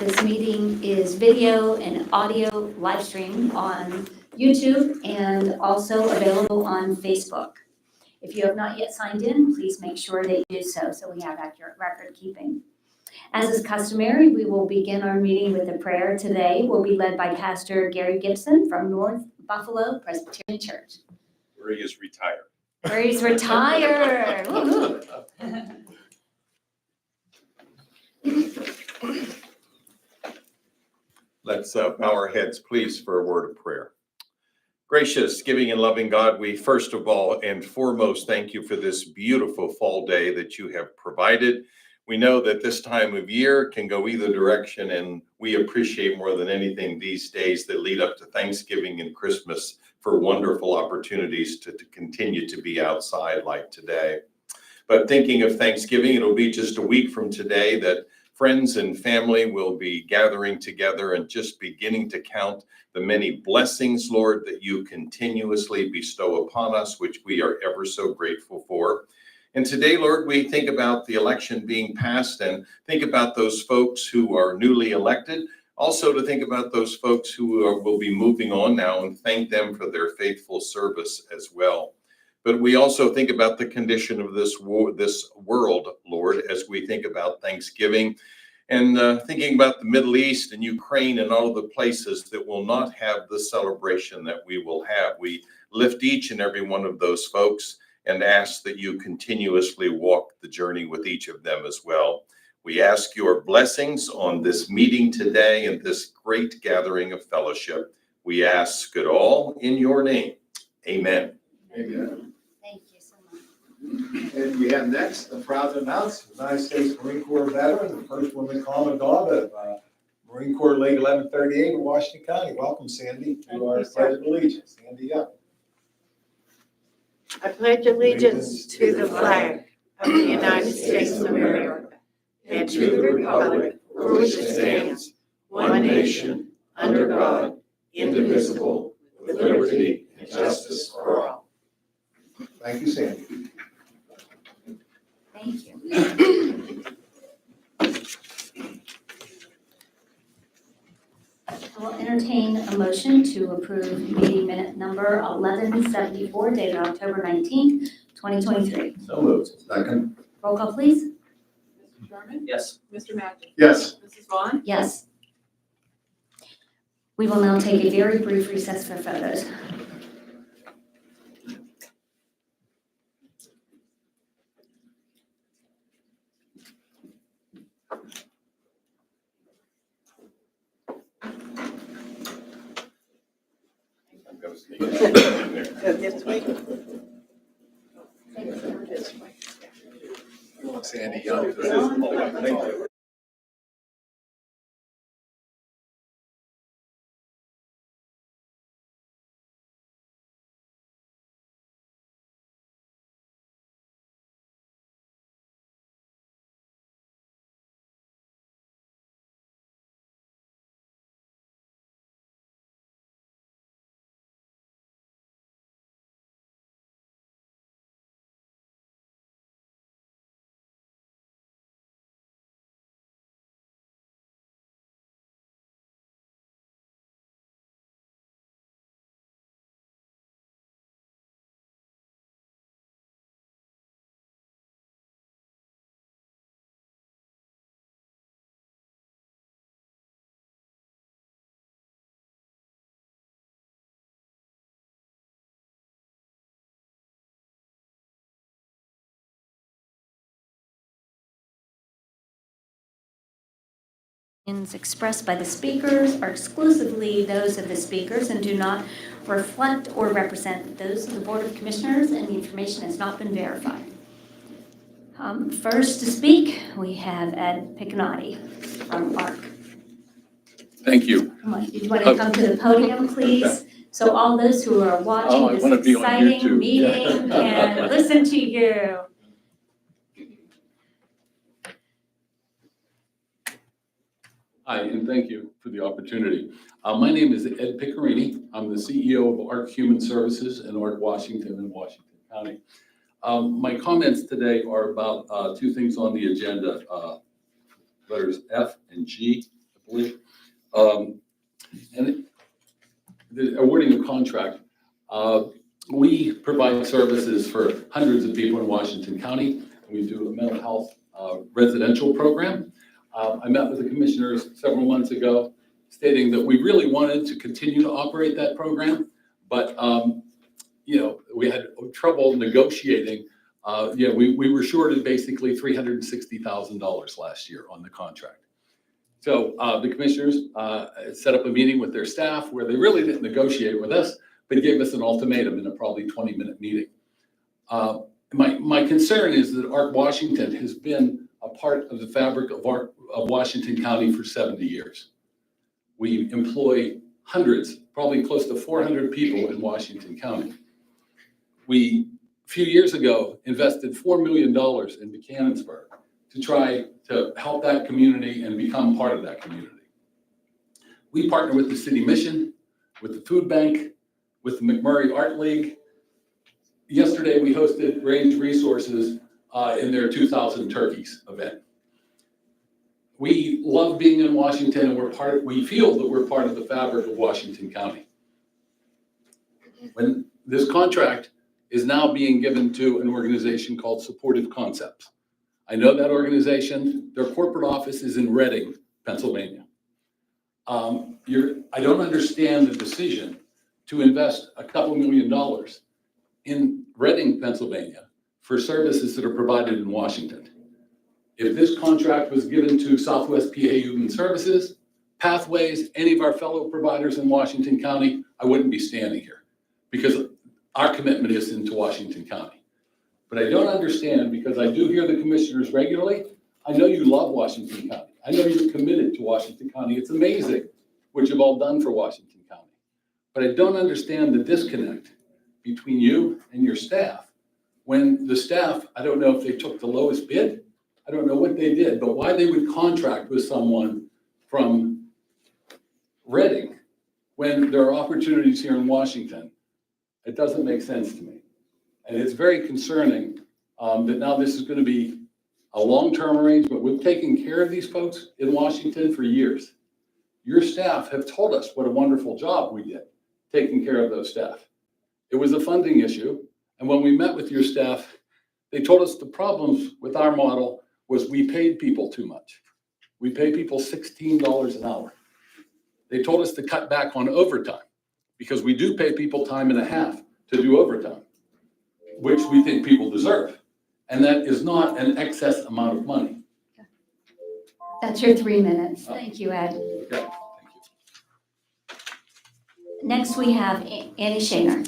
This meeting is video and audio live stream on YouTube and also available on Facebook. If you have not yet signed in, please make sure that you do so we have accurate record keeping. As is customary, we will begin our meeting with a prayer. Today will be led by Pastor Gary Gibson from North Buffalo Presbyterian Church. Where he is retired. Where he's retired. Woo-hoo. Let's bow our heads, please, for a word of prayer. Gracious, giving and loving God, we first of all and foremost thank you for this beautiful fall day that you have provided. We know that this time of year can go either direction, and we appreciate more than anything these days that lead up to Thanksgiving and Christmas for wonderful opportunities to continue to be outside like today. But thinking of Thanksgiving, it'll be just a week from today that friends and family will be gathering together and just beginning to count the many blessings, Lord, that you continuously bestow upon us, which we are ever so grateful for. And today, Lord, we think about the election being passed and think about those folks who are newly elected. Also to think about those folks who will be moving on now and thank them for their faithful service as well. But we also think about the condition of this world, Lord, as we think about Thanksgiving and thinking about the Middle East and Ukraine and all of the places that will not have the celebration that we will have. We lift each and every one of those folks and ask that you continuously walk the journey with each of them as well. We ask your blessings on this meeting today and this great gathering of fellowship. We ask it all in your name. Amen. Amen. Thank you so much. And we have next, I'm proud to announce, United States Marine Corps veteran, the first woman commandant of Marine Corps Lake 1138 in Washington County. Welcome, Sandy, to our Pledge of Allegiance. Sandy, up. I pledge allegiance to the flag of the United States of America and to the republic for which it stands, one nation, under God, indivisible, with liberty and justice for all. Thank you, Sandy. Thank you. I will entertain a motion to approve meeting minute number 1174 dated October 19th, 2023. So moved. Second. Roll call, please. Mr. Sherman? Yes. Mr. Magic? Yes. Mrs. Vaughn? Yes. We will now take a very brief recess for photos. I'm going to sneak in there. This way. You want Sandy Young for this? Thank you. Expressed by the speakers are exclusively those of the speakers and do not reflect or represent those of the Board of Commissioners, and the information has not been verified. First to speak, we have Ed Picinotti from ARC. Thank you. Come on, you want to come to the podium, please? So all those who are I watching wanna this be on exciting YouTube. meeting can listen to you. Hi, and thank you for the opportunity. My name is Ed Piccarini. I'm the CEO of ARC Human Services in ARC Washington in Washington County. My comments today are about two things on the agenda, letters F and G. believe. And the awarding a contract, we provide services for hundreds of people in Washington County. We do a mental health residential program. I met with the commissioners several months ago stating that we really wanted to continue to operate that program, but we had trouble negotiating. We were shorted basically $360,000 last year on the contract. So the commissioners set up a meeting with their staff where they really didn't negotiate with us, but gave us an ultimatum in a probably 20-minute meeting. My concern is that ARC Washington has been a part of the fabric of Washington County for 70 years. We employ hundreds, probably close to 400 people in Washington County. We, a few years ago, invested $4 million in Mechanicsburg to try to help that community and become part of that community. We partner with the City Mission, with the Food Bank, with the McMurray Art League. Yesterday, we hosted Range Resources in their 2,000 Turkeys event. We love being in Washington, and we feel that we're part of the fabric of Washington County. When this contract is now being given to an organization called Supportive Concepts. I know that organization. Their corporate office is in Reading, Pennsylvania. I don't understand the decision to invest a couple $1 million in Reading, Pennsylvania for services that are provided in Washington. If this contract was given to Southwest PA Human Services, Pathways, any of our fellow providers in Washington County, I wouldn't be standing here because our commitment is into Washington County. But I don't understand, because I do hear the commissioners regularly. I know you love Washington County. I know you're committed to Washington County. It's amazing what you've all done for Washington County. But I don't understand the disconnect between you and your staff. When the staff, I don't know if they took the lowest bid, I don't know what they did, but why they would contract with someone from Reading when there are opportunities here in Washington, it doesn't make sense to me. And it's very concerning that now this is going to be a long-term arrangement. We've taken care of these folks in Washington for years. Your staff have told us what a wonderful job we did taking care of those staff. It was a funding issue. And when we met with your staff, they told us the problems with our model was we paid people too much. We pay people $16 an hour. They told us to cut back on overtime because we do pay people time and a half to do overtime, which we think people deserve. And that is not an excess amount of money. That's your 3 minutes. Thank you, Ed. Okay, thank you. Next, we have Annie Shaner.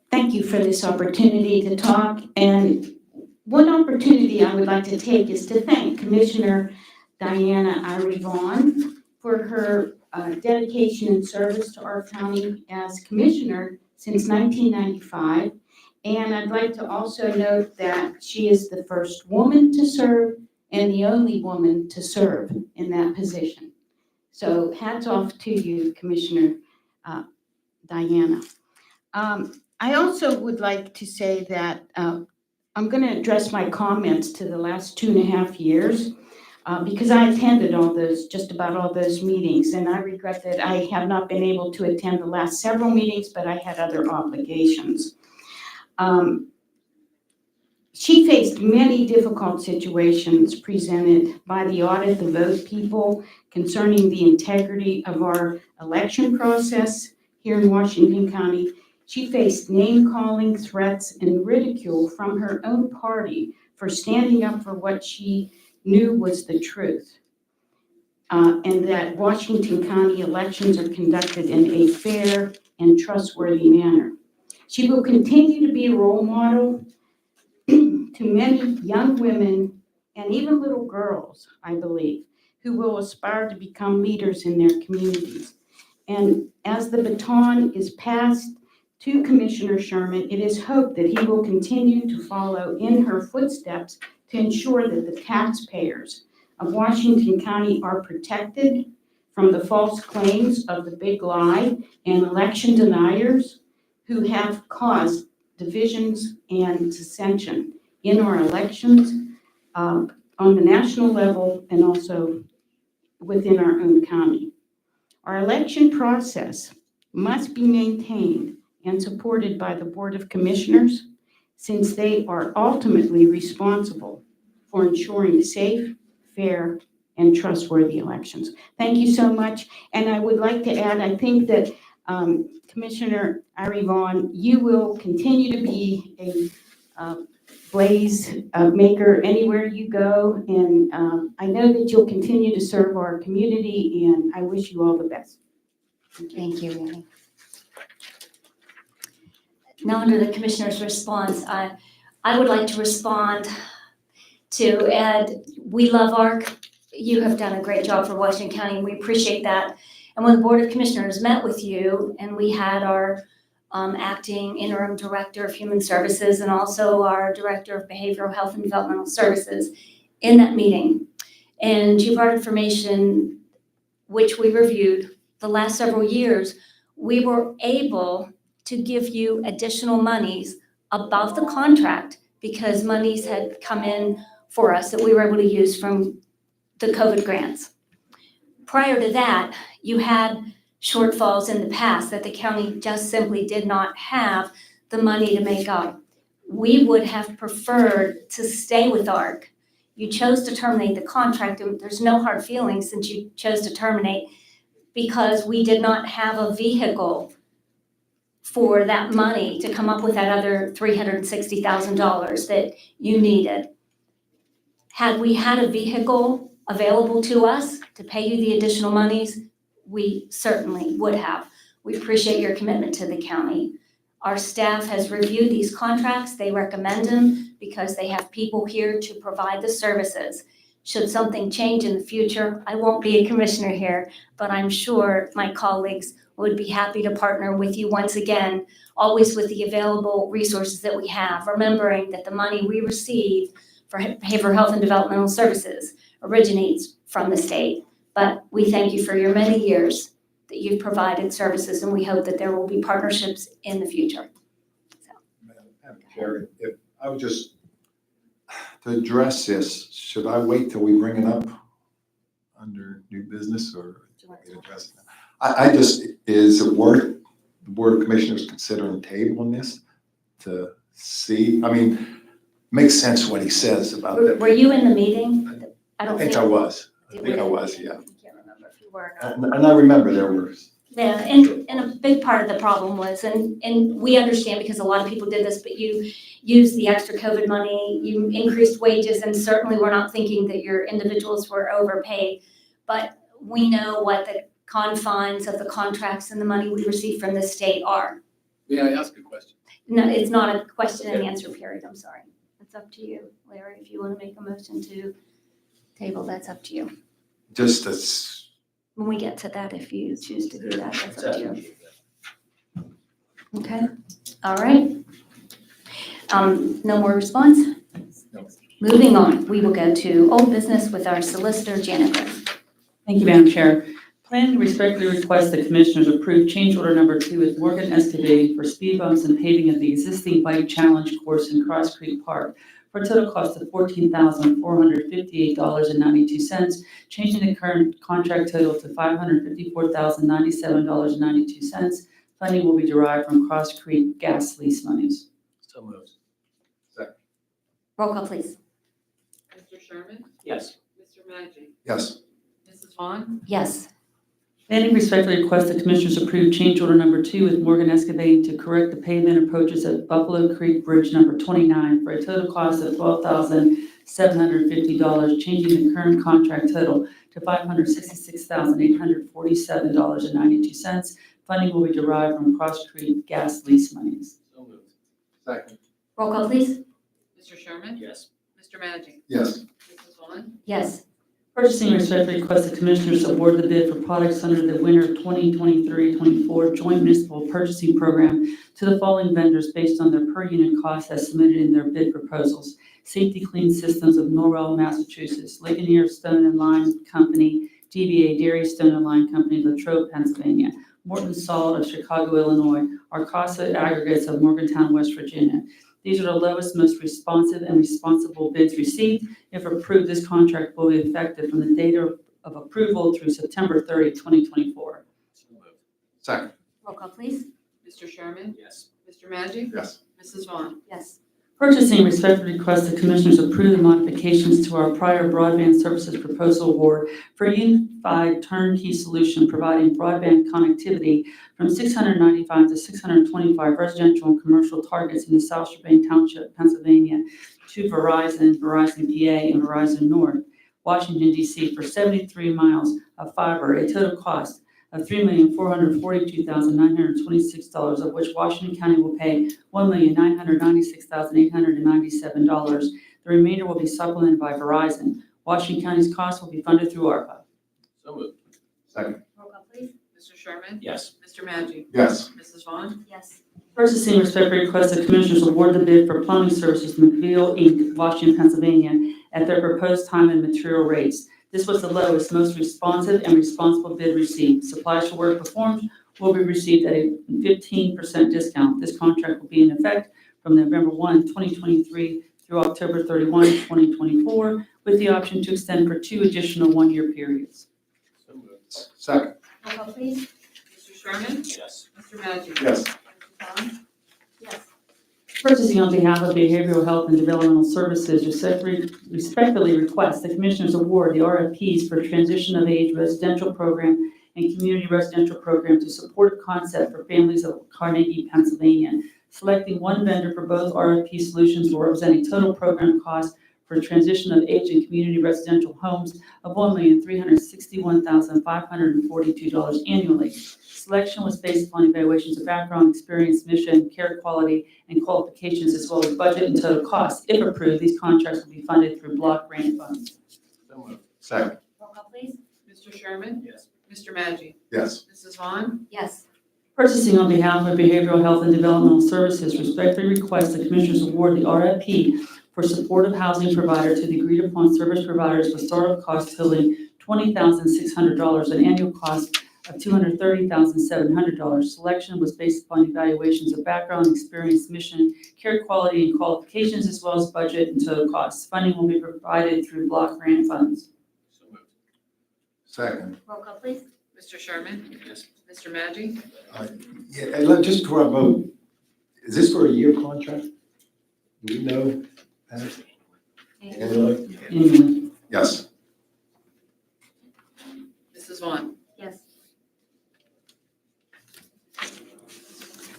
Thank you for this opportunity to talk. And one opportunity I would like to take is to thank Commissioner Diana Irie for her dedication and service to our county as commissioner since 1995. And I'd like to also note that she is the first woman to serve and the only woman to serve in that position. So hats off to you, Commissioner Diana. I also would like to say that I'm going to address my comments to the last 2.5 years because I attended just about all those meetings, and I regret that I have not been able to attend the last several meetings, but I had other obligations. She faced many difficult situations presented by the audit of those people concerning the integrity of our election process here in Washington County. She faced name-calling, threats, and ridicule from her own party for standing up for what she knew was the truth, and that Washington County elections are conducted in a fair and trustworthy manner. She will continue to be a role model to many young women and even little girls, I believe, who will aspire to become leaders in their communities. And as the baton is passed to Commissioner Sherman, it is hoped that he will continue to follow in her footsteps to ensure that the taxpayers of Washington County are protected from the false claims of the big lie and election deniers who have caused divisions and dissension in our elections on the national level and also within our own county. Our election process must be maintained and supported by the Board of Commissioners, since they are ultimately responsible for ensuring safe, fair, and trustworthy elections. Thank you so much. And I would like to add, I think that Commissioner Ari Vaughn, you will continue to be a blaze maker anywhere you go. And I know that you'll continue to serve our community, and I wish you all the best. Thank you, Renee. Now, under the Commissioner's response, I would like to respond to Ed. We love ARC. You have done a great job for Washington County, and we appreciate that. And when the Board of Commissioners met with you, and we had our acting interim director of human services and also our director of behavioral health and developmental services in that meeting, and you brought information which we reviewed the last several years, we were able to give you additional monies above the contract because monies had come in for us that we were able to use from the COVID grants. Prior to that, you had shortfalls in the past that the county just simply did not have the money to make up. We would have preferred to stay with ARC. You chose to terminate the contract, and there's no hard feelings since you chose to terminate, because we did not have a vehicle for that money to come up with that other $360,000 that you needed. Had we had a vehicle available to us to pay you the additional monies, we certainly would have. We appreciate your commitment to the county. Our staff has reviewed these contracts. They recommend them because they have people here to provide the services. Should something change in the future, I won't be a commissioner here, but I'm sure my colleagues would be happy to partner with you once again, always with the available resources that we have, remembering that the money we receive for behavioral health and developmental services originates from the state. But we thank you for your many years that you've provided services, and we hope that there will be partnerships in the future. Madam Chair, if I would just, to address this, should I wait till we bring it up under new business, or address it? I just, is it worth the Board of Commissioners considering tabling this to see? I mean, makes sense what he says about that. Were you in the meeting? I think I was. I think I was, yeah. I can't remember if you were or not. And I remember there were. Yeah, and a big part of the problem was, and we understand because a lot of people did this, but you used the extra COVID money, you increased wages, and certainly we're not thinking that your individuals were overpaid. But we know what the confines of the contracts and the money we receive from the state are. May I ask a question? No, it's not a question and answer period, I'm sorry. It's up to you, Larry, if you want to make a motion to table, that's up to you. Just as, When we get to that, if you choose to do that, that's up to you. Okay, all right. No more response? No. Moving on, we will go to old business with our solicitor, Janet Grimm. Thank you, Madam Chair. Planning respectfully requests the Commissioners approve change order number 2 with Morgan Excavating for speed bumps and paving of the existing bike challenge course in Cross Creek Park for a total cost of $14,458.92, changing the current contract total to $554,097.92. Funding will be derived from Cross Creek gas lease monies. So moved. Roll call, please. Mr. Sherman? Yes. Mr. Maggi? yes, Mrs. Vaughn? Yes. Planning respectfully requests the Commissioners approve change order number 2 with Morgan Excavating to correct the pavement approaches at Buffalo Creek Bridge number 29 for a total cost of $12,750, changing the current contract total to $566,847.92. Funding will be derived from Cross Creek gas lease monies. So moved. second, Roll call, please. Mr. Sherman? Yes. Mr. Maggi? yes, Mrs. Vaughn? Yes. Purchasing respectfully requests the Commissioners award the bid for products under the winter 2023-24 Joint Municipal Purchasing Program to the following vendors based on their per unit cost as submitted in their bid proposals: Safety Clean Systems of Norwell, Massachusetts; Ligonier Stone and Lime Company; DBA Dairy Stone and Lime Company, Latrobe, Pennsylvania; Morton Salt of Chicago, Illinois, Arcasa Aggregates of Morgantown, West Virginia. These are the lowest, most responsive and responsible bids received. If approved, this contract will be effective from the date of approval through September 30, 2024. Second. Roll call, please. Mr. Sherman? Yes. Mr. Magic? Yes. Mrs. Vaughn? Yes. Purchasing respectfully request the Commissioners approve the modifications to our prior broadband services proposal award for a unified turnkey solution providing broadband connectivity from 695 to 625 residential and commercial targets in the South Shebang Township, Pennsylvania, to Verizon, Verizon PA, and Verizon North, Washington, D.C. for 73 miles of fiber, a total cost of $3,442,926, of which Washington County will pay $1,996,897. The remainder will be supplemented by Verizon. Washington County's cost will be funded through ARPA. So moved. Second. Roll call, please. Mr. Sherman? Yes. Mr. Magic? Yes. Mrs. Vaughn? Yes. Purchasing respectfully request the Commissioners award the bid for plumbing services to McBeal Inc., Washington, Pennsylvania, at their proposed time and material rates. This was the lowest, most responsive and responsible bid received. Supplies for work performed will be received at a 15% discount. This contract will be in effect from November 1, 2023 through October 31, 2024, with the option to extend for 2 additional one-year periods. So moved. Second. Roll call, please. Mr. Sherman? Yes. Mr. Magic? Yes. Mrs. Vaughn? Yes. Purchasing on behalf of Behavioral Health and Developmental Services respectfully request the Commissioners award the RFPs for Transition of Age Residential Program and Community Residential Program to support a concept for families of Carnegie, Pennsylvania. Selecting one vendor for both RFP solutions will represent a total program cost for transition of age and community residential homes of $1,361,542 annually. Selection was based upon evaluations of background, experience, mission, care quality, and qualifications, as well as budget and total costs. If approved, these contracts will be funded through block grant funds. So moved. Second. Roll call, please. Mr. Sherman? Yes. Mr. Magic? Yes. Mrs. Vaughn? Yes. Purchasing on behalf of Behavioral Health and Developmental Services respectfully request the Commissioners award the RFP for supportive housing provider to the agreed upon service providers with startup costs totaling $20,600 and annual cost of $230,700. Selection was based upon evaluations of background, experience, mission, care quality, and qualifications, as well as budget and total costs. Funding will be provided through block grant funds. So moved. Second. Roll call, please. Mr. Sherman? Yes. Mr. Magic? Yeah, and just before I vote, is this for a year contract? Do we know? Annually? Annually. Yes. Mrs. Vaughn? Yes.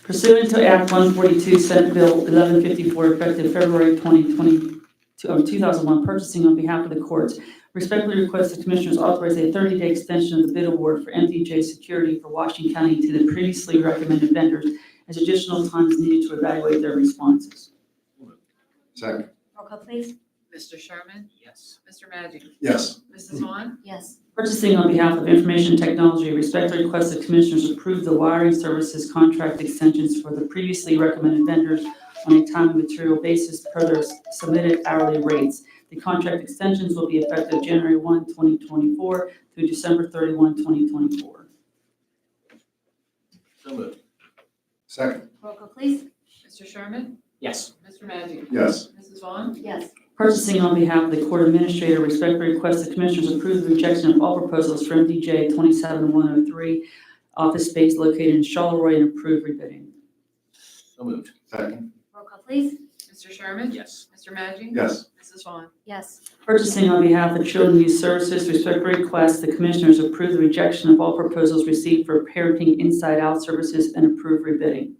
Pursuant to Act 142, Senate Bill 1154, effective February 2001, purchasing on behalf of the courts, respectfully request the Commissioners authorize a 30-day extension of the bid award for MDJ Security for Washington County to the previously recommended vendors, as additional time is needed to evaluate their responses. Second. Roll call, please. Mr. Sherman? Yes. Mr. Magic? Yes. Mrs. Vaughn? Yes. Purchasing on behalf of Information Technology, respectfully request the Commissioners approve the wiring services contract extensions for the previously recommended vendors on a time and material basis per their submitted hourly rates. The contract extensions will be effective January 1, 2024 through December 31, 2024. So moved. Second. Roll call, please. Mr. Sherman? Yes. Mr. Magic? Yes. Mrs. Vaughn? Yes. Purchasing on behalf of the Court Administrator, respectfully request the Commissioners approve the rejection of all proposals for MDJ 27103, office space located in Charleroi, and approve rebidding. So moved. Second. Roll call, please. Mr. Sherman? Yes. Mr. Magic? Yes. Mrs. Vaughn? Yes. Purchasing on behalf of Children Youth Services, respectfully request the Commissioners approve the rejection of all proposals received for parenting inside out services and approve rebidding.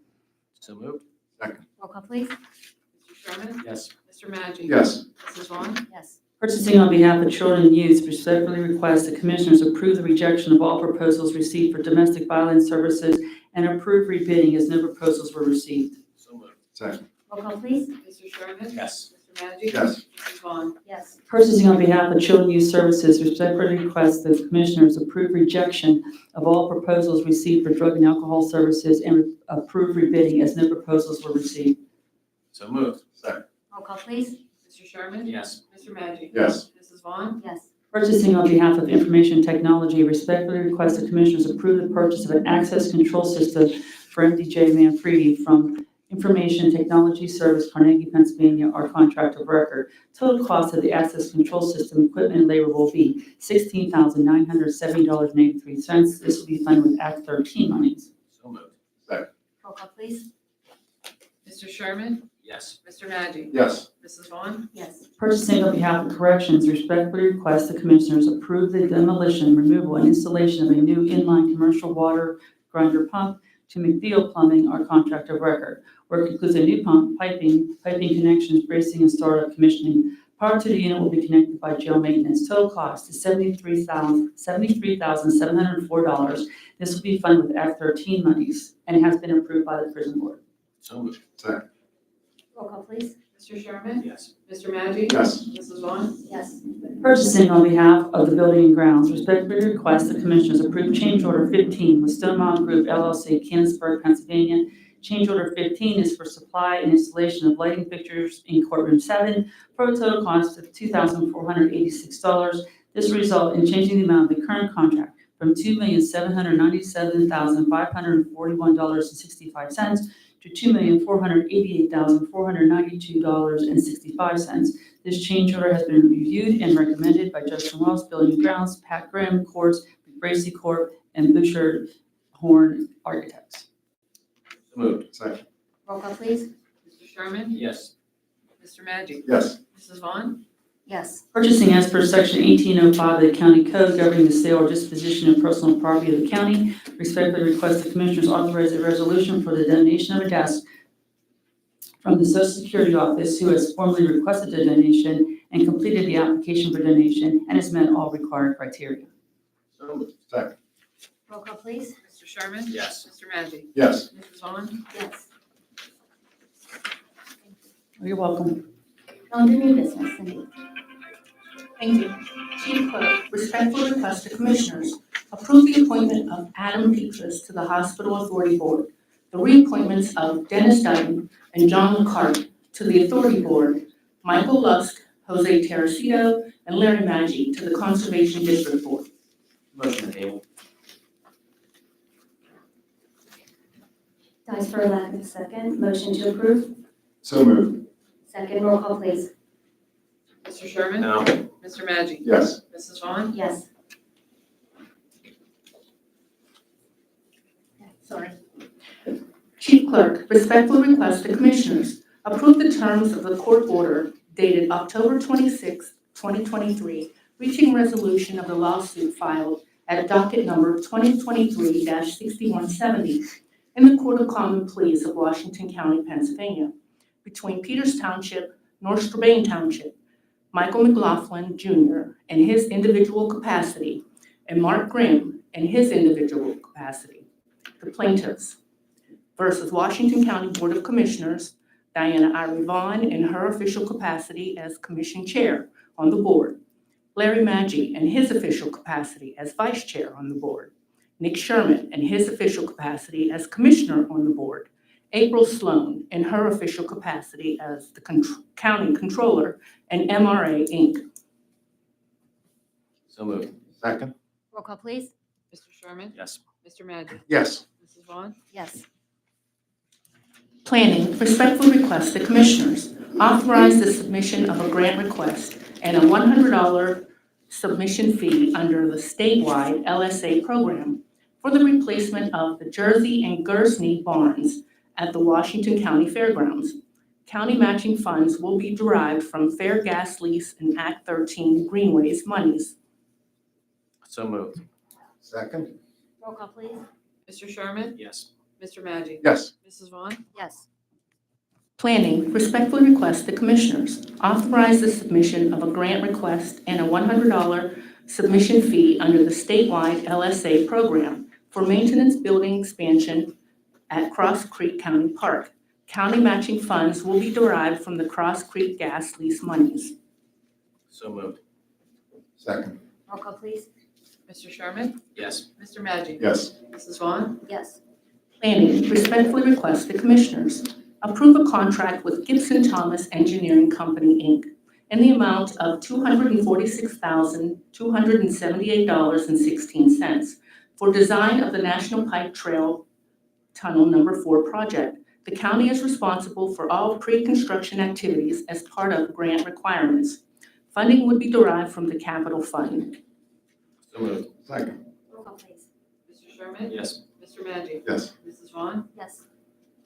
So moved. Second. Roll call, please. Mr. Sherman? Yes. Mr. Magic? Yes. Mrs. Vaughn? Yes. Purchasing on behalf of Children and Youth, respectfully request the Commissioners approve the rejection of all proposals received for domestic violence services and approve rebidding as no proposals were received. So moved. Second. Roll call, please. Mr. Sherman? Yes. Mr. Magic? Yes. Mrs. Vaughn? Yes. Purchasing on behalf of Children and Youth Services, respectfully request the Commissioners approve rejection of all proposals received for drug and alcohol services and approve rebidding as no proposals were received. So moved. Second. Roll call, please. Mr. Sherman? Yes. Mr. Magic? Yes. Mrs. Vaughn? Yes. Purchasing on behalf of Information Technology, respectfully request the Commissioners approve the purchase of an access control system for MDJ Manfredi from Information Technology Service, Carnegie, Pennsylvania, our contract of record. Total cost of the access control system equipment and labor will be $16,970.83. This will be funded with Act 13 monies. So moved. Second. Roll call, please. Mr. Sherman? Yes. Mr. Maggi? Yes. Mrs. Vaughn? Yes. Purchasing on behalf of Corrections, respectfully request the Commissioners approve the demolition, removal, and installation of a new inline commercial water grinder pump to McNeil Plumbing, our contract of record. Work includes a new pump, piping connections, bracing, and startup commissioning. Power to the unit will be connected by jail maintenance. Total cost is $73,704. This will be funded with Act 13 monies, and it has been approved by the Prison Board. So moved. Second. Roll call, please. Mr. Sherman? Yes. Mr. Maggi? Yes. Mrs. Vaughn? Yes. Purchasing on behalf of the Building and Grounds, respectfully request the Commissioners approve change order 15 with Stone Mountain Group LLC, Canonsburg, Pennsylvania. Change order 15 is for supply and installation of lighting fixtures in courtroom 7 for a total cost of $2,486. This will result in changing the amount of the current contract from $2,797,541.65 to $2,488,492.65. This change order has been reviewed and recommended by Justin Wells, Building and Grounds, Pat Graham, Courts, Bracy Corp., and Bouchard Horn Architects. So moved. Second. Roll call, please. Mr. Sherman? Yes. Mr. Maggi? Yes. Mrs. Vaughn? Yes. Purchasing as per Section 1805 of the County Code governing the sale or disposition of personal property of the county, respectfully request the Commissioners authorize a resolution for the donation of a desk from the Social Security Office who has formally requested the donation and completed the application for donation and has met all required criteria. So moved. Second. Roll call, please. Mr. Sherman? Yes. Mr. Maggi? Yes. Mrs. Vaughn? Yes. You're welcome. On to new business, Cindy. Thank you. Chief Clerk, respectfully request the Commissioners approve the appointment of Adam Petras to the Hospital Authority Board, the reappointments of Dennis Dutton and John McCart to the Authority Board, Michael Lusk, Jose Teresito, and Larry Maggi to the Conservation District Board. Motion table. Dies for lack of a second. Motion to approve. So moved. Second, roll call, please. Mr. Sherman? No. Mr. Maggi? Yes. Mrs. Vaughn? Yes. Sorry. Chief Clerk, respectfully request the Commissioners approve the terms of the court order dated October 26, 2023, reaching resolution of the lawsuit filed at docket number 2023-6170 in the Court of Common Pleas of Washington County, Pennsylvania, between Peters Township, North Strabane Township, Michael McLaughlin Jr. in his individual capacity, and Mark Grimm in his individual capacity, the plaintiffs, versus Washington County Board of Commissioners, Diana Irie Vaughn in her official capacity as Commission Chair on the board, Larry Maggi in his official capacity as Vice Chair on the board, Nick Sherman in his official capacity as Commissioner on the board, April Sloan in her official capacity as the County Controller, and MRA Inc. So moved. Second. Roll call, please. Mr. Sherman? Yes. Mr. Maggi? Yes. Mrs. Vaughn? Yes. Planning respectfully requests the Commissioners authorize the submission of a grant request and a $100 submission fee under the statewide LSA program for the replacement of the Jersey and Guernsey barns at the Washington County Fairgrounds. County matching funds will be derived from fair gas lease and Act 13 Greenways monies. So moved. Second. Roll call, please. Mr. Sherman? Yes. Mr. Maggi? Yes. Mrs. Vaughn? Yes. Planning respectfully requests the Commissioners authorize the submission of a grant request and a $100 submission fee under the statewide LSA program for maintenance building expansion at Cross Creek County Park. County matching funds will be derived from the Cross Creek gas lease monies. So moved. Second. Roll call, please. Mr. Sherman? Yes. Mr. Maggi? Yes. Mrs. Vaughn? Yes. Planning respectfully requests the Commissioners approve a contract with Gibson Thomas Engineering Company, Inc. in the amount of $246,278.16 for design of the National Pike Trail Tunnel Number 4 project. The county is responsible for all pre-construction activities as part of grant requirements. Funding would be derived from the capital fund. So moved. Second. Roll call, please. Mr. Sherman? Yes. Mr. Maggi? Yes. Mrs. Vaughn? Yes.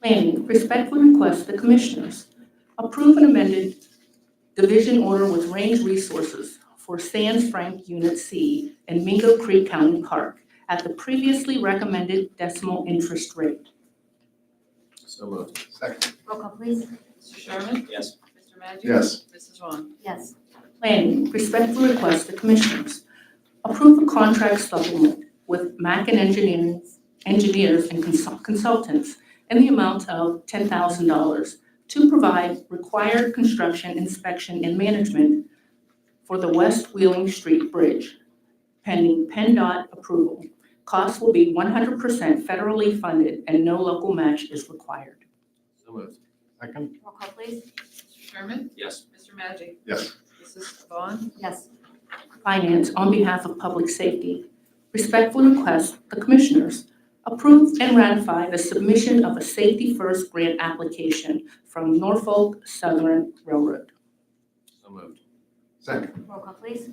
Planning respectfully request the Commissioners approve an amended division order with Range Resources for Sands Frank Unit C in Mingo Creek County Park at the previously recommended decimal interest rate. So moved. Second. Roll call, please. Mr. Sherman? Yes. Mr. Maggi? Yes. Mrs. Vaughn? Yes. Planning respectfully request the Commissioners approve a contract supplement with Mackin Engineers and Consultants in the amount of $10,000 to provide required construction inspection and management for the West Wheeling Street Bridge, pending PennDOT approval. Costs will be 100% federally funded and no local match is required. So moved. Second. Roll call, please. Mr. Sherman? Yes. Mr. Maggi? Yes. Mrs. Vaughn? Yes. Finance, on behalf of Public Safety, respectfully request the Commissioners approve and ratify the submission of a Safety First grant application from Norfolk Southern Railroad. So moved. Second. Roll call, please.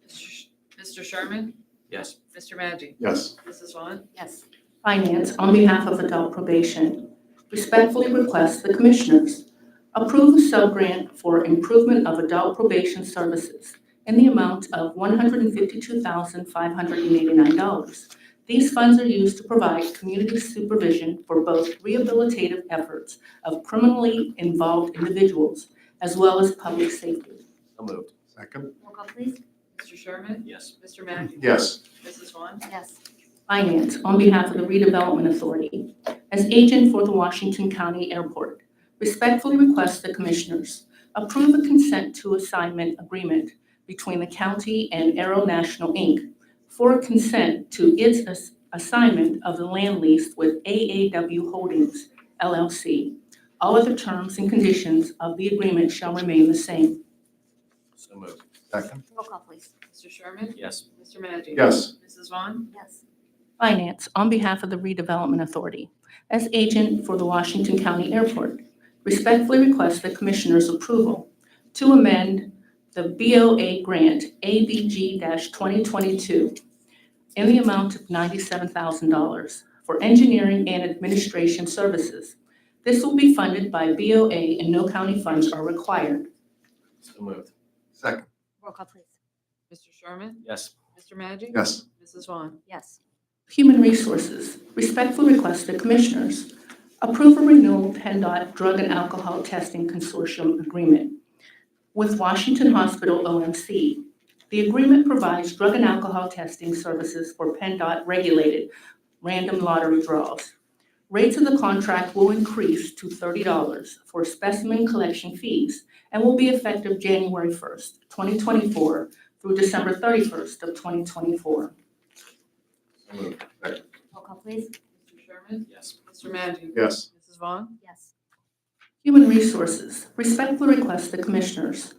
Mr. Sherman? Yes. Mr. Maggi? Yes. Mrs. Vaughn? Yes. Finance, on behalf of Adult Probation, respectfully request the Commissioners approve a subgrant for improvement of adult probation services in the amount of $152,589. These funds are used to provide community supervision for both rehabilitative efforts of criminally involved individuals as well as public safety. So moved. Second. Roll call, please. Mr. Sherman? Yes. Mr. Maggi? Yes. Mrs. Vaughn? Yes. Finance, on behalf of the Redevelopment Authority, as agent for the Washington County Airport, respectfully request the Commissioners approve a consent to assignment agreement between the county and Aero National, Inc. for a consent to its assignment of the land lease with AAW Holdings, LLC. All other terms and conditions of the agreement shall remain the same. So moved. Second. Roll call, please. Mr. Sherman? Yes. Mr. Maggi? Yes. Mrs. Vaughn? Yes. Finance, on behalf of the Redevelopment Authority, as agent for the Washington County Airport, respectfully request the Commissioners' approval to amend the BOA grant ABG-2022 in the amount of $97,000 for engineering and administration services. This will be funded by BOA and no county funds are required. So moved. Second. Roll call, please. Mr. Sherman? Yes. Mr. Maggi? Yes. Mrs. Vaughn? Yes. Human Resources respectfully request the Commissioners approve a renewal PennDOT Drug and Alcohol Testing Consortium Agreement with Washington Hospital OMC. The agreement provides drug and alcohol testing services for PennDOT regulated random lottery draws. Rates of the contract will increase to $30 for specimen collection fees and will be effective January 1st, 2024 through December 31st of 2024. So moved. Second. Roll call, please. Mr. Sherman? Yes. Mr. Maggi? Yes. Mrs. Vaughn? Yes. Human Resources respectfully request the Commissioners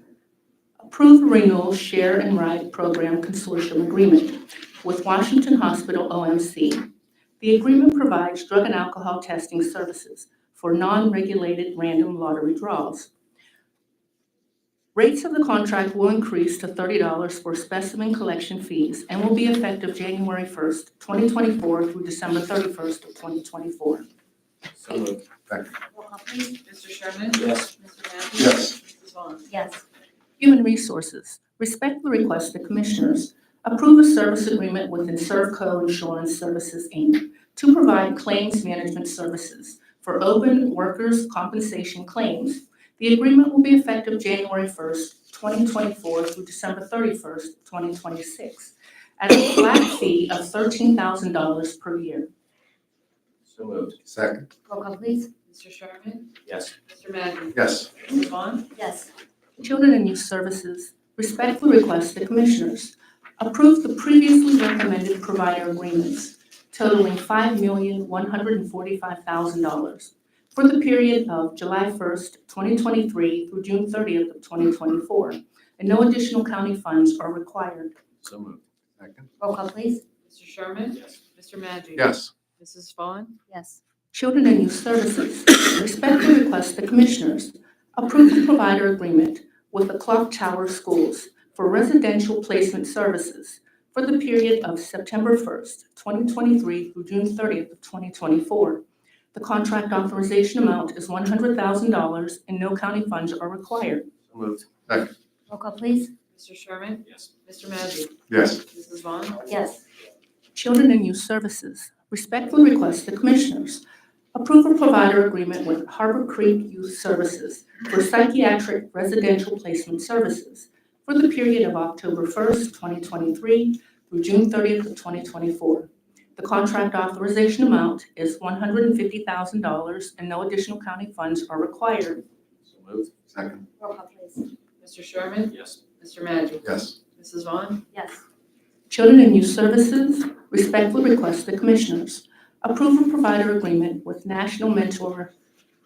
approve a renewal Share and Ride Program Consortium Agreement with Washington Hospital OMC. The agreement provides drug and alcohol testing services for non-regulated random lottery draws. Rates of the contract will increase to $30 for specimen collection fees and will be effective January 1st, 2024 through December 31st of 2024. So moved. Second. Roll call, please. Mr. Sherman? Yes. Mr. Maggi? Yes. Mrs. Vaughn? Yes. Human Resources respectfully request the Commissioners approve a service agreement with Inservco Insurance Services, Inc. to provide claims management services for open workers' compensation claims. The agreement will be effective January 1st, 2024 through December 31st, 2026, at a flat fee of $13,000 per year. So moved. Second. Roll call, please. Mr. Sherman? Yes. Mr. Maggi? Yes. Mrs. Vaughn? Yes. Children and Youth Services respectfully request the Commissioners approve the previously recommended provider agreements totaling $5,145,000 for the period of July 1st, 2023 through June 30th of 2024, and no additional county funds are required. So moved. Second. Roll call, please. Mr. Sherman? Yes. Mr. Maggi? Yes. Mrs. Vaughn? Yes. Children and Youth Services respectfully request the Commissioners approve the provider agreement with the Clock Tower Schools for residential placement services for the period of September 1st, 2023 through June 30th of 2024. The contract authorization amount is $100,000 and no county funds are required. So moved. Second. Roll call, please. Mr. Sherman? Yes. Mr. Maggi? Yes. Mrs. Vaughn? Yes. Children and Youth Services respectfully request the Commissioners approve a provider agreement with Harbor Creek Youth Services for psychiatric residential placement services for the period of October 1st, 2023 through June 30th of 2024. The contract authorization amount is $150,000 and no additional county funds are required. So moved. Second. Roll call, please. Mr. Sherman? Yes. Mr. Maggi? Yes. Mrs. Vaughn? Yes. Children and Youth Services respectfully request the Commissioners approve a provider agreement with National Mentor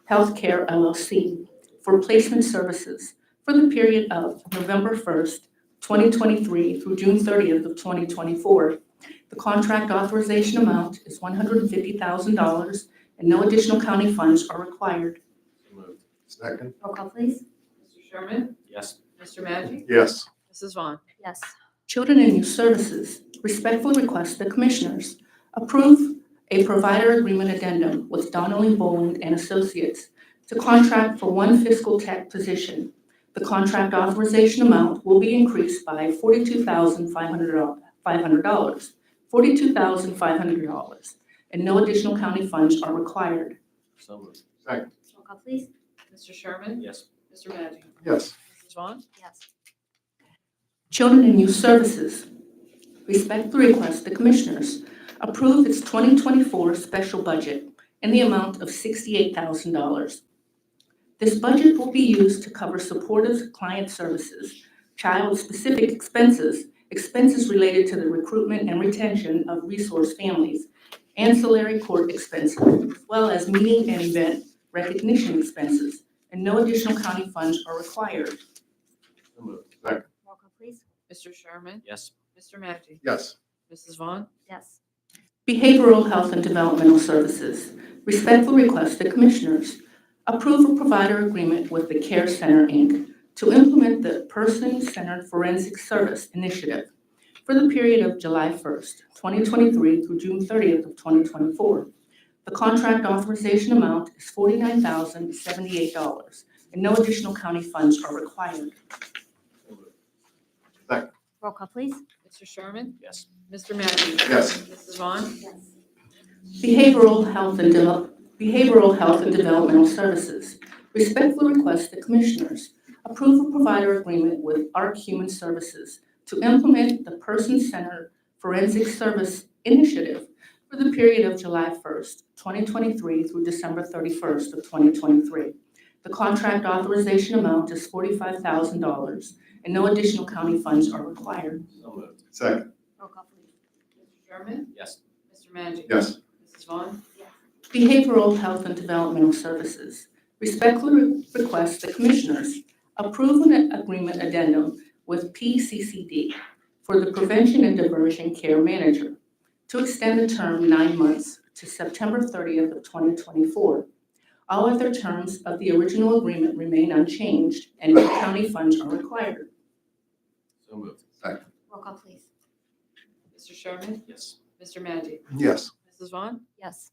Healthcare LLC for placement services for the period of November 1st, 2023 through June 30th of 2024. The contract authorization amount is $150,000 and no additional county funds are required. So moved. Second. Roll call, please. Mr. Sherman? Yes. Mr. Maggi? Yes. Mrs. Vaughn? Yes. Children and Youth Services respectfully request the Commissioners approve a provider agreement addendum with Donnelly Boland and Associates to contract for one fiscal tech position. The contract authorization amount will be increased by $42,500, and no additional county funds are required. So moved. Second. Roll call, please. Mr. Sherman? Yes. Mr. Maggi? Yes. Mrs. Vaughn? Yes. Children and Youth Services respectfully request the Commissioners approve its 2024 special budget in the amount of $68,000. This budget will be used to cover supportive client services, child-specific expenses, expenses related to the recruitment and retention of resource families, ancillary court expenses, as well as meeting and event recognition expenses, and no additional county funds are required. So moved. Second. Roll call, please. Mr. Sherman? Yes. Mr. Maggi? Yes. Mrs. Vaughn? Yes. Behavioral Health and Developmental Services respectfully request the Commissioners approve a provider agreement with the Care Center, Inc. to implement the Person-Centered Forensic Service Initiative for the period of July 1st, 2023 through June 30th of 2024. The contract authorization amount is $49,078, and no additional county funds are required. So moved. Second. Roll call, please. Mr. Sherman? Yes. Mr. Maggi? Yes. Mrs. Vaughn? Yes. Behavioral Health and Developmental Services respectfully request the Commissioners approve a provider agreement with ARC Human Services to implement the Person-Centered Forensic Service Initiative for the period of July 1st, 2023 through December 31st of 2023. The contract authorization amount is $45,000 and no additional county funds are required. So moved. Second. Roll call, please. Mr. Sherman? Yes. Mr. Maggi? Yes. Mrs. Vaughn? Behavioral Health and Developmental Services respectfully request the Commissioners approve an agreement addendum with PCCD for the Prevention and Diversion Care Manager to extend the term 9 months to September 30th of 2024. All other terms of the original agreement remain unchanged and no county funds are required. So moved. Second. Roll call, please. Mr. Sherman? Yes. Mr. Maggi? Yes. Mrs. Vaughn? Yes.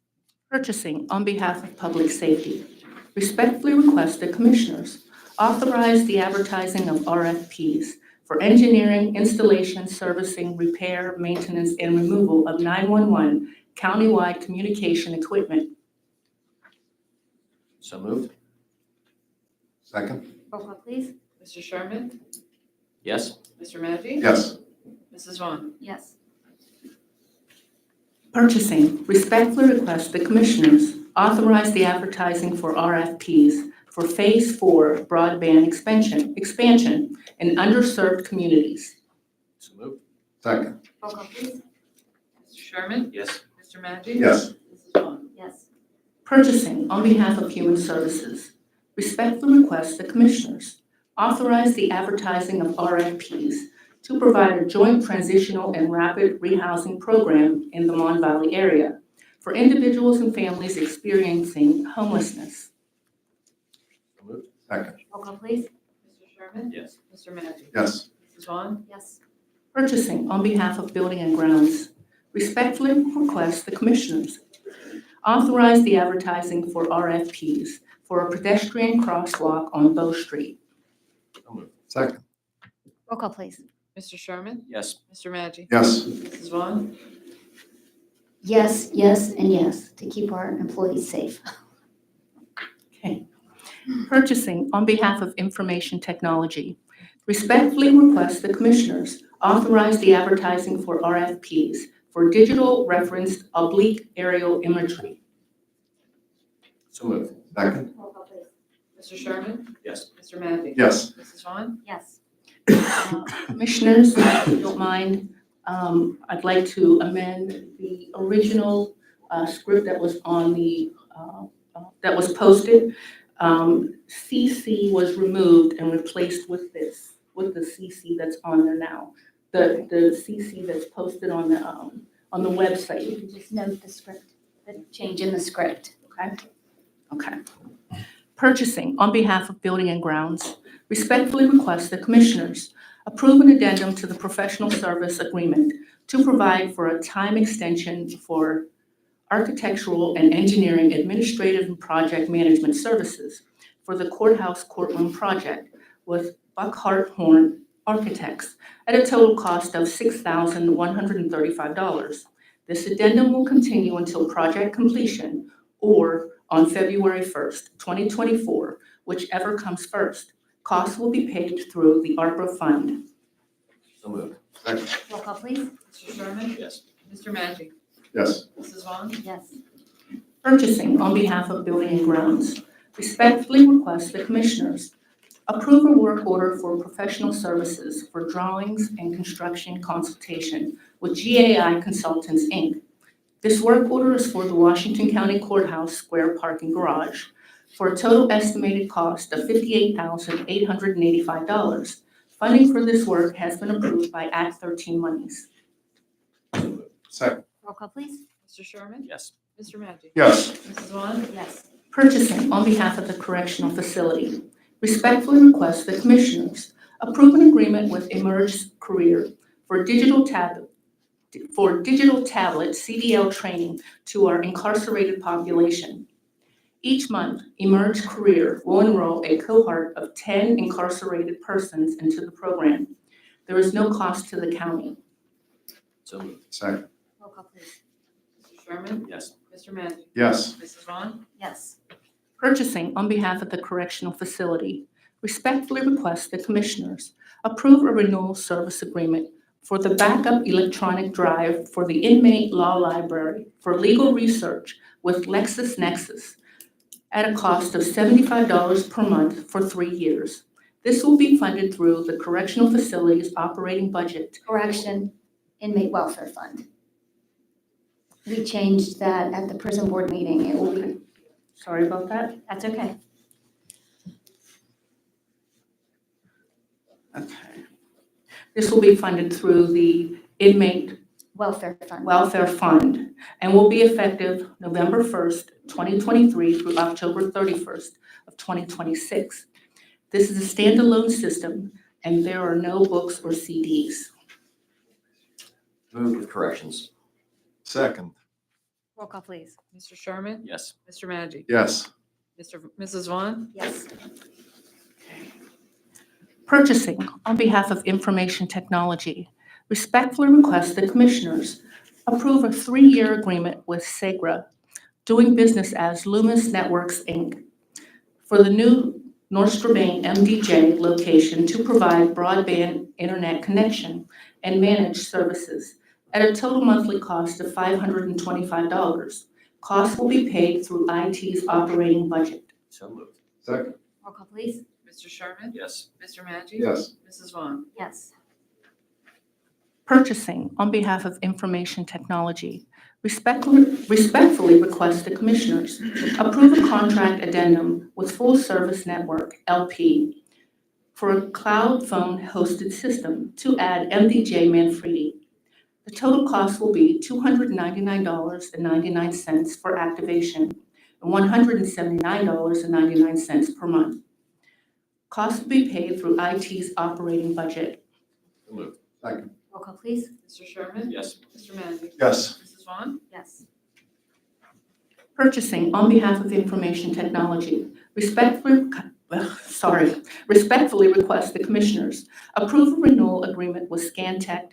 Purchasing on behalf of Public Safety respectfully request the Commissioners authorize the advertising of RFPs for engineering, installation, servicing, repair, maintenance, and removal of 911 countywide communication equipment. So moved. Second. Roll call, please. Mr. Sherman? Yes. Mr. Maggi? Yes. Mrs. Vaughn? Yes. Purchasing respectfully request the Commissioners authorize the advertising for RFPs for Phase 4 broadband expansion in underserved communities. So moved. Second. Roll call, please. Mr. Sherman? Yes. Mr. Maggi? Yes. Mrs. Vaughn? Yes. Purchasing on behalf of Human Services. Respectfully request the Commissioners authorize the advertising of RFPs to provide a joint transitional and rapid rehousing program in the Mon Valley area for individuals and families experiencing homelessness. Second. Roll call, please. Mr. Sherman? Yes. Mr. Maggi? Yes. Mrs. Vaughn? Yes. Purchasing on behalf of Building and Grounds. Respectfully request the Commissioners authorize the advertising for RFPs for a pedestrian crosswalk on Bow Street. Second. Roll call, please. Mr. Sherman? Yes. Mr. Maggi? Yes. Mrs. Vaughn? Yes, yes, and yes, to keep our employees safe. Okay. Purchasing on behalf of Information Technology. Respectfully request the Commissioners authorize the advertising for RFPs for digital referenced oblique aerial imagery. So moved. Second. Roll call, please. Mr. Sherman? Yes. Mr. Maggi? Yes. Mrs. Vaughn? Yes. Commissioners, if you don't mind, I'd like to amend the original script that was on the, that was posted. CC was removed and replaced with this, with the CC that's on there now. The CC that's posted on the You website, can just note the script, the change in the script. okay? Okay. Purchasing on behalf of Building and Grounds. Respectfully request the Commissioners approve an addendum to the professional service agreement to provide for a time extension for architectural and engineering administrative and project management services for the courthouse courtroom project with Buckhart Horn Architects at a total cost of $6,135. This addendum will continue until project completion or on February 1st, 2024, whichever comes first. Costs will be paid through the ARPA fund. So moved. Second. Roll call, please. Mr. Sherman? Yes. Mr. Maggi? Yes. Mrs. Vaughn? Yes. Purchasing on behalf of Building and Grounds. Respectfully request the Commissioners approve a work order for professional services for drawings and construction consultation with GAI Consultants, Inc. This work order is for the Washington County Courthouse Square Parking Garage for a total estimated cost of $58,885. Funding for this work has been approved by Act 13 monies. Second. Roll call, please. Mr. Sherman? Yes. Mr. Maggi? Yes. Mrs. Vaughn? Yes. Purchasing on behalf of the Correctional Facility. Respectfully request the Commissioners approve an agreement with Emerge Career for digital tablet CDL training to our incarcerated population. Each month, Emerge Career will enroll a cohort of 10 incarcerated persons into the program. There is no cost to the county. So moved. Second. Roll call, please. Mr. Sherman? Yes. Mr. Maggi? Yes. Mrs. Vaughn? Yes. Purchasing on behalf of the Correctional Facility. Respectfully request the Commissioners approve a renewal service agreement for the backup electronic drive for the inmate law library for legal research with LexisNexis at a cost of $75 per month for 3 years. This will be funded through the Correctional Facility's operating budget. Correction, inmate welfare fund. We changed that at the prison board meeting. It will be, Sorry about that. that's okay. Okay. This will be funded through the inmate Welfare fund. welfare fund and will be effective November 1st, 2023 through October 31st of 2026. This is a standalone system and there are no books or CDs. Moved with corrections. Second. Roll call, please. Mr. Sherman? Yes. Mr. Maggi? Yes. Mrs. Vaughn? Yes. Purchasing on behalf of Information Technology. Respectfully request the Commissioners approve a 3-year agreement with Segra, doing business as Loomis Networks, Inc., for the new North Strabane MDJ location to provide broadband internet connection and managed services at a total monthly cost of $525. Costs will be paid through IT's operating budget. So moved. Second. Roll call, please. Mr. Sherman? Yes. Mr. Maggi? Yes. Mrs. Vaughn? Yes. Purchasing, on behalf of Information Technology, respectfully request the Commissioners approve a contract addendum with Full Service Network, LP, for a cloud phone hosted system to add MDJ Manfredi. The total cost will be $299.99 for activation and $179.99 per month. Costs will be paid through IT's operating budget. So moved. Second. Roll call, please. Mr. Sherman? Yes. Mr. Magic? Yes. Mrs. Vaughn? Yes. Purchasing, on behalf of Information Technology, respectfully request the Commissioners approve a renewal agreement with Scantech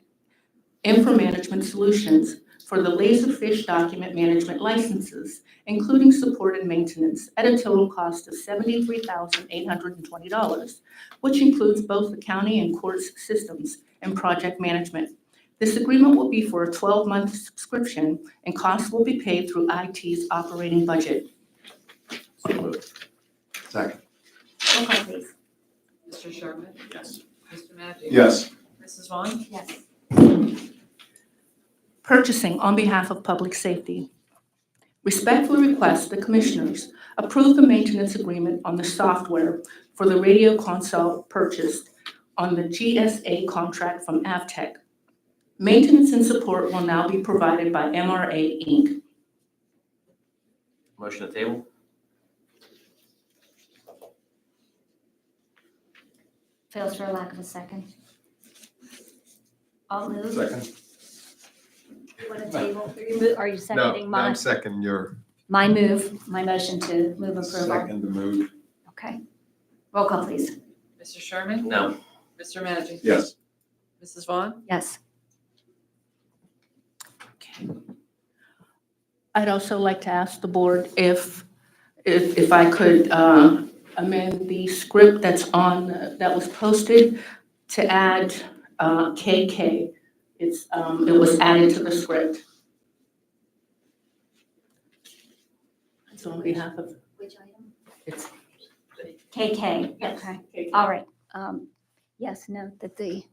Management Solutions for the Laserfish document management licenses, including support and maintenance, at a total cost of $73,820, which includes both the county and courts systems and project management. This agreement will be for a 12-month subscription, and costs will be paid through IT's operating budget. So moved. Second. Roll call, please. Mr. Sherman? Yes. Mr. Magic? Yes. Mrs. Vaughn? Yes. Purchasing, on behalf of Public Safety, respectfully request the Commissioners approve the maintenance agreement on the software for the radio console purchased on the GSA contract from Avtech. Maintenance and support will now be provided by MRA Inc. Motion to table? Fails for a lack of a second. I'll move. Second. Want to table? Are you No, seconding my, I'm second your my motion to move approval? second to move. Okay. Roll call, please. Mr. Sherman? No. Mr. Magic? Yes. Mrs. Vaughn? Yes. I'd also like to ask the board if I could amend the script that's on, that was posted to add KK. It was added to the script. So on behalf of, Which item? it's KK. Okay. All right. Yes, note that this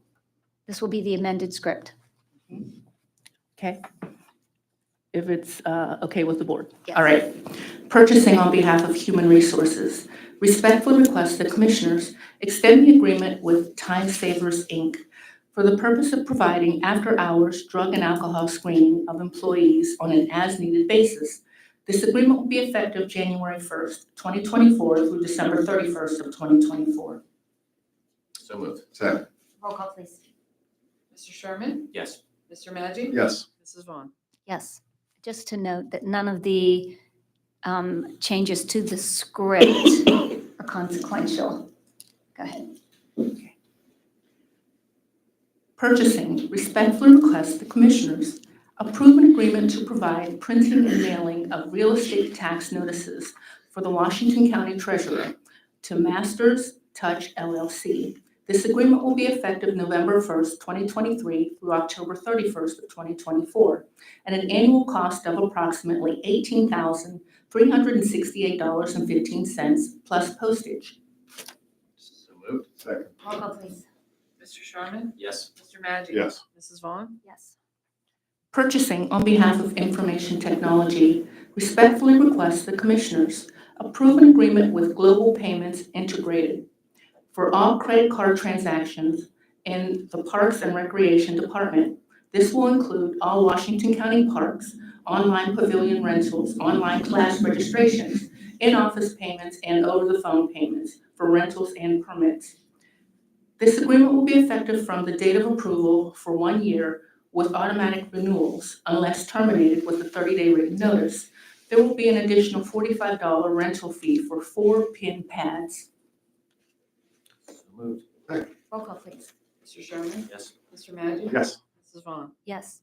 will be the amended script. okay. If it's okay with the board. Yes. All right. Purchasing, on behalf of Human Resources, respectfully request the Commissioners extend the agreement with Time Savers, Inc. for the purpose of providing after-hours drug and alcohol screening of employees on an as-needed basis. This agreement will be effective January 1st, 2024 through December 31st of 2024. So moved. Second. Roll call, please. Mr. Sherman? Yes. Mr. Magic? Yes. Mrs. Vaughn? Yes. Just to note that none of the changes to the script are consequential. Go ahead. Purchasing, respectfully request the Commissioners approve an agreement to provide printing and mailing of real estate tax notices for the Washington County Treasurer to Masters Touch LLC. This agreement will be effective November 1st, 2023 through October 31st of 2024 at an annual cost of approximately $18,368.15 plus postage. So moved. Second. Roll call, please. Mr. Sherman? Yes. Mr. Magic? Yes. Mrs. Vaughn? Yes. Purchasing, on behalf of Information Technology, respectfully request the Commissioners approve an agreement with Global Payments Integrated for all credit card transactions in the Parks and Recreation Department. This will include all Washington County parks, online pavilion rentals, online class registrations, in-office payments, and over-the-phone payments for rentals and permits. This agreement will be effective from the date of approval for 1 year with automatic renewals unless terminated with a 30-day written notice. There will be an additional $45 rental fee for 4 PIN pads. So moved. Roll call, please. Mr. Sherman? Yes. Mr. Magic? Yes. Mrs. Vaughn? Yes.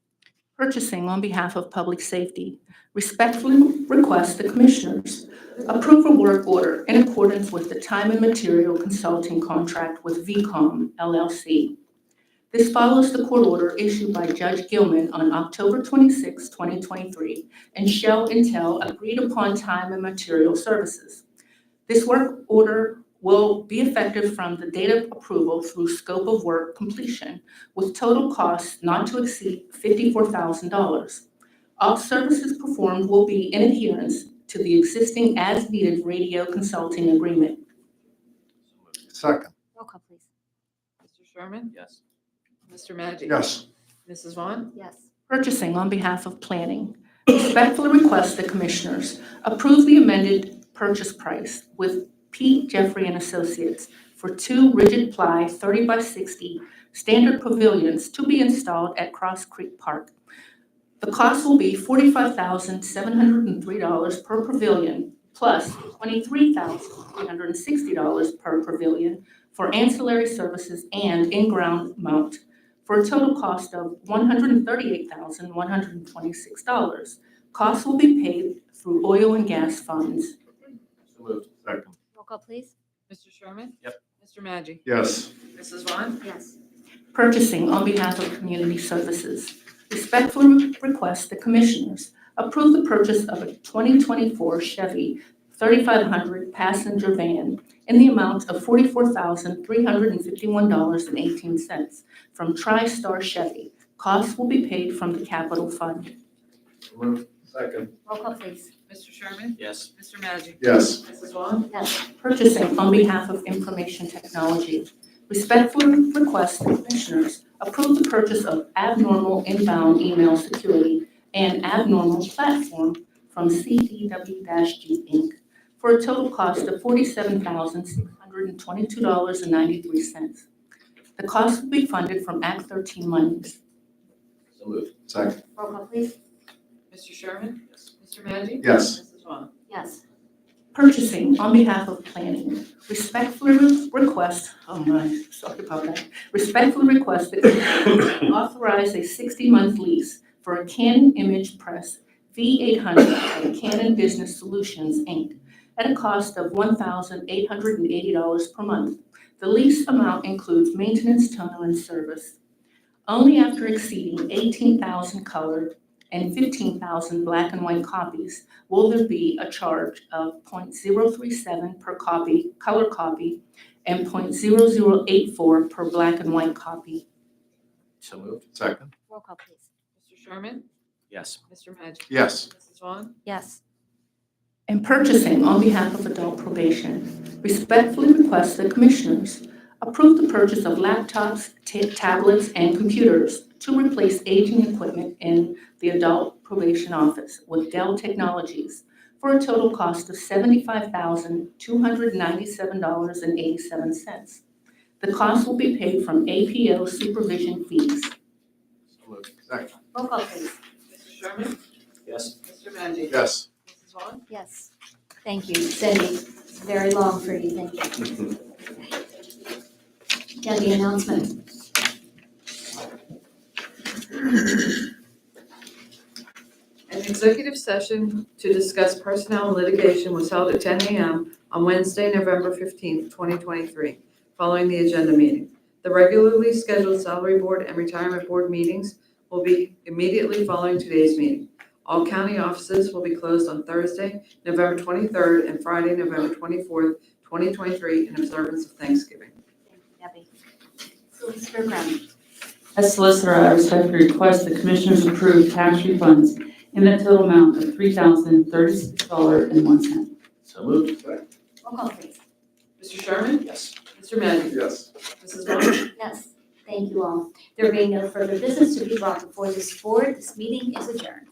Purchasing, on behalf of Public Safety, respectfully request the Commissioners approve a work order in accordance with the time and material consulting contract with VCOM LLC. This follows the court order issued by Judge Gilman on October 26, 2023, and shall entail agreed-upon time and material services. This work order will be effective from the date of approval through scope of work completion, with total costs not to exceed $54,000. All services performed will be in adherence to the existing as-needed radio consulting agreement. Second. Roll call, please. Mr. Sherman? Yes. Mr. Maggi? Yes. Mrs. Vaughn? Yes. Purchasing on behalf of planning. Respectfully request the Commissioners approve the amended purchase price with Pete Jeffrey and Associates for 2 rigid ply 30 by 60 standard pavilions to be installed at Cross Creek Park. The cost will be $45,703 per pavilion plus $23,360 per pavilion for ancillary services and in-ground mount, for a total cost of $138,126. Costs will be paid through oil and gas funds. So moved. Second. Roll call, please. Mr. Sherman? Yep. Mr. Maggi? Yes. Mrs. Vaughn? Yes. Purchasing on behalf of Community Services. Respectfully request the Commissioners approve the purchase of a 2024 Chevy 3500 passenger van in the amount of $44,351.18 from TriStar Chevy. Costs will be paid from the capital fund. So moved. Second. Roll call, please. Mr. Sherman? Yes. Mr. Maggi? Yes. Mrs. Vaughn? Yes. Purchasing on behalf of Information Technology. Respectfully request the Commissioners approve the purchase of abnormal inbound email security and abnormal platform from CDW-G Inc. for a total cost of $47,622.93. The cost will be funded from Act 13 monies. So moved. Second. Roll call, please. Mr. Sherman? Yes. Mr. Maggi? Yes. Mrs. Vaughn? Yes. Purchasing on behalf of planning. Respectfully request, respectfully request that you authorize a 60-month lease for a Canon Image Press V800 from Canon Business Solutions, Inc. at a cost of $1,880 per month. The lease amount includes maintenance, toner, and service. Only after exceeding 18,000 colored and 15,000 black and white copies will there be a charge of .037 per copy, color copy, and .0084 per black and white copy. So moved. Second. Roll call, please. Mr. Sherman? Yes. Mr. Maggi? Yes. Mrs. Vaughn? Yes. And purchasing on behalf of adult probation. Respectfully request the Commissioners approve the purchase of laptops, tablets, and computers to replace aging equipment in the adult probation office with Dell Technologies for a total cost of $75,297.87. The cost will be paid from APO supervision fees. So moved. Second. Roll call, please. Mr. Sherman? Yes. Mr. Maggi? Yes. Mrs. Vaughn? Yes. Thank you, Cindy. Very long for you, thank you. Yeah, the announcement. An executive session to discuss personnel and litigation was held at 10 a.m. on Wednesday, November 15th, 2023, following the agenda meeting. The regularly scheduled salary board and retirement board meetings will be immediately following today's meeting. All county offices will be closed on Thursday, November 23rd, and Friday, November 24th, 2023, in observance of Thanksgiving. Thank you, Debbie. Solicitor Brown. As solicitor, I respectfully request the Commissioners approve tax refunds in the total amount of $3,036.01. So moved. Roll call, please. Mr. Sherman? Yes. Mr. Maggi? Yes. Mrs. Vaughn? Yes. Thank you all. There being no further business to be brought before this board, this meeting is adjourned.